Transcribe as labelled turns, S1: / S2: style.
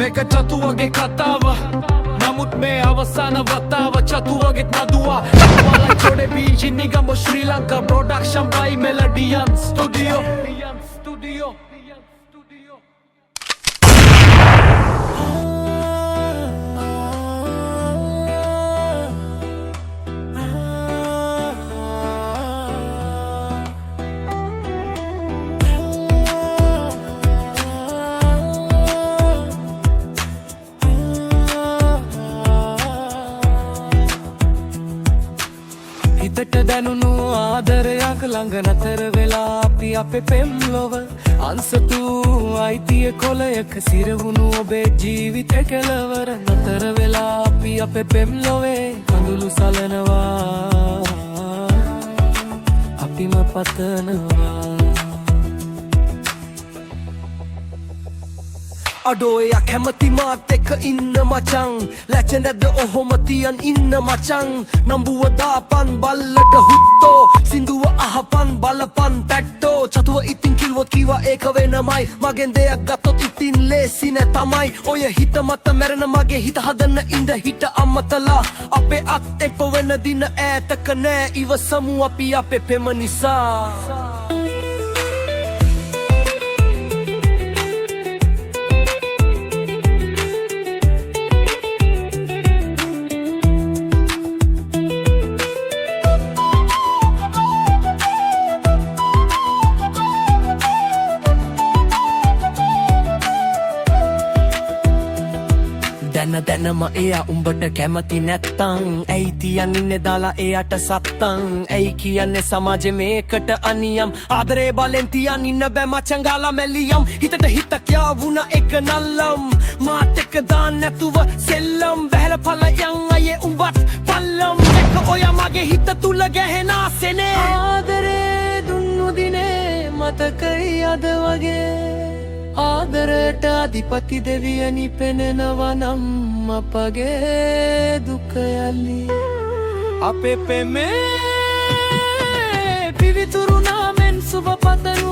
S1: මේක චතු වගේ කතාව නමුත් මේ අවසාන වතාව චතු වගේ නදුවා වලයි චොඩේ බීජි නිගම Sri Lanka production by Melodian Studio හිතට දැනුණු ආදරයක් ළඟ නතර වෙලා අපි අපේ පෙම්ලොව අන්සතු අයිතිය කොලයක සිරවුණු ඔබේ ජීවිත කෙලවර නතර වෙලා අපි අපේ පෙම්ලොවේ කඳුළු සලනවා අපිම පතනවා අඩෝයා කැමති මාත් එක්ක ඉන්න මචං ලැජ නැද්ද ඔහොම තියන් ඉන්න මචං නම්බුව දාපන් බල්ලට හුත්තෝ සිංදුව අහපන් බලපන් පැට්ටෝ චතුව ඉතින් කිව්වොත් කිවා ඒක වෙනමයි මගෙන් දෙයක් ගත්තොත් ඉතින් ලේසි නෑ තමයි ඔය හිත මත මැරෙන මගේ හිත හදන්න ඉඳ හිට අම්මතලා අපේ අත් එක්ක වෙන දින ඈතක නෑ ඉවසමු අපි අපේ පෙම නිසා දැනම එයා උඹට කැමති නැත්තං ඇයි තියන් ඉන්නේ දාලා එයාට සත්තං ඇයි කියන්නේ සමාජෙ මේකට අනියම් ආදරේ බලෙන් තියන් ඉන්න බෑ මචං ගාලා මැලියම් හිතට හිත කියාවුණ එක නල්ලම් මාත් එක්ක දාන්න නැතුව සෙල්ලම් බහැල පලයන් අයේ උඹත් පල්ලම් එක ඔයා මගේ හිත තුල ගැහෙන ආසෙනේ ආදරේ දුන්නු දිනේ මතකයි අද වගේ ආදරයට අධිපති දෙවියනි පෙනෙනවා නම් අපගේ දුක යලි අපේ පෙමේ පිවිතුරු නාමෙන් සුබ පතනු